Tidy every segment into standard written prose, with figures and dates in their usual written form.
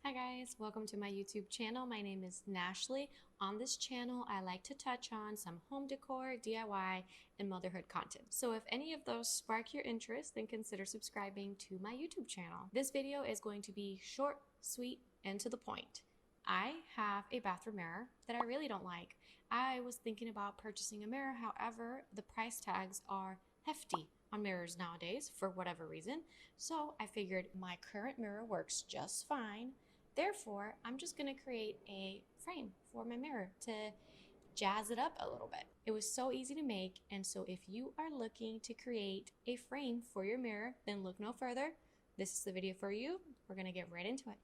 Hi guys, welcome to my YouTube channel. My name is Nashley. On this channel, I like to touch on some home decor, DIY, and motherhood content. So if any of those spark your interest, then consider subscribing to my YouTube channel. This video is going to be short, sweet, and to the point. I have a bathroom mirror that I really don't like. I was thinking about purchasing a mirror, however, the price tags are hefty on mirrors nowadays for whatever reason. So I figured my current mirror works just fine. Therefore, I'm just gonna create a frame for my mirror to jazz it up a little bit. It was so easy to make, and so if you are looking to create a frame for your mirror, then look no further. This is the video for you. We're gonna get right into it.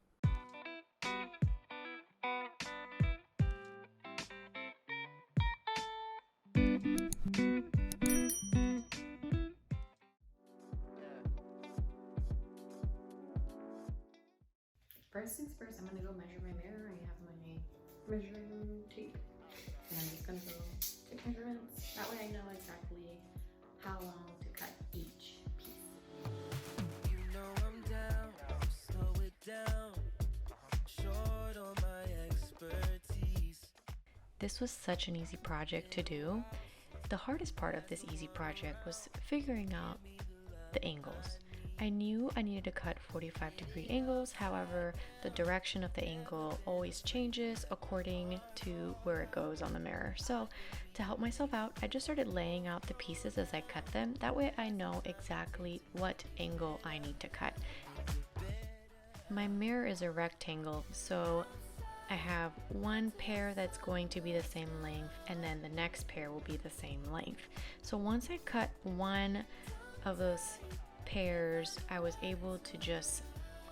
First things first, I'm gonna go measure my mirror. I have my measuring tape, and I'm just gonna go take measurements. That way I know exactly how long to cut each piece. You know I'm down, slow it down, short on my expertise. This was such an easy project to do. The hardest part of this easy project was figuring out the angles. I knew I needed to cut 45-degree angles, however, the direction of the angle always changes according to where it goes on the mirror. So to help myself out, I just started laying out the pieces as I cut them. That way I know exactly what angle I need to cut. My mirror is a rectangle, so I have one pair that's going to be the same length, and then the next pair will be the same length. So once I cut one of those pairs, I was able to just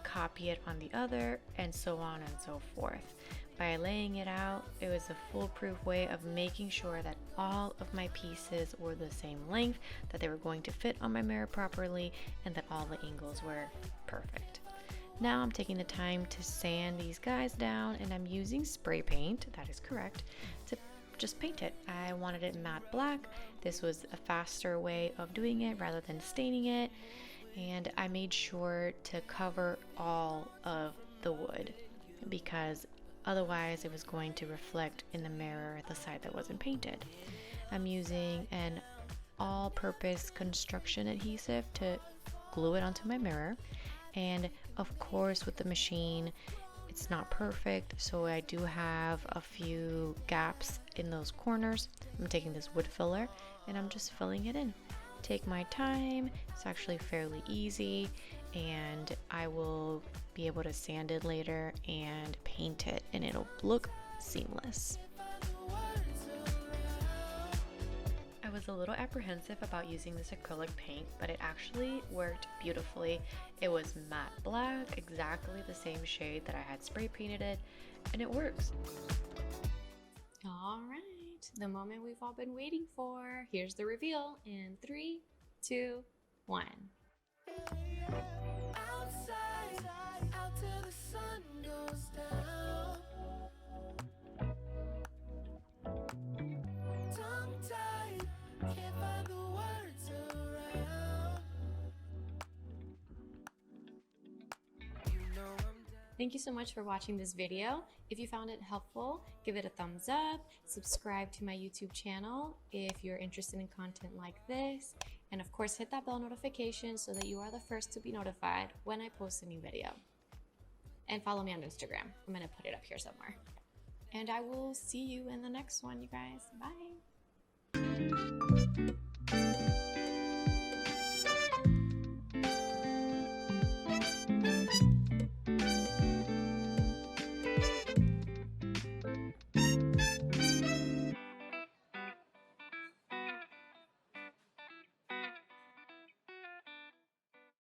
copy it on the other, and so on and so forth. By laying it out, it was a foolproof way of making sure that all of my pieces were the same length, that they were going to fit on my mirror properly, and that all the angles were perfect. Now I'm taking the time to sand these guys down, and I'm using spray paint, that is correct, to just paint it. I wanted it matte black. This was a faster way of doing it rather than staining it, and I made sure to cover all of the wood because otherwise it was going to reflect in the mirror the side that wasn't painted. I'm using an all-purpose construction adhesive to glue it onto my mirror, and of course with the machine it's not perfect, so I do have a few gaps in those corners. I'm taking this wood filler and I'm just filling it in. Take my time, it's actually fairly easy, and I will be able to sand it later and paint it, and it'll look seamless. I was a little apprehensive about using this acrylic paint, but it actually worked beautifully. It was matte black, exactly the same shade that I had spray painted it, and it works. All right, the moment we've all been waiting for. Here's the reveal in 3, 2, 1. Outside, out till the sun goes down. Tongue-tied, can't find the words around. You know I'm down. Thank you so much for watching this video. If you found it helpful, give it a thumbs up, subscribe to my YouTube channel if you're interested in content like this, and of course hit that bell notification so that you are the first to be notified when I post a new video. And follow me on Instagram. I'm gonna put it up here somewhere. And I will see you in the next one, you guys. Bye.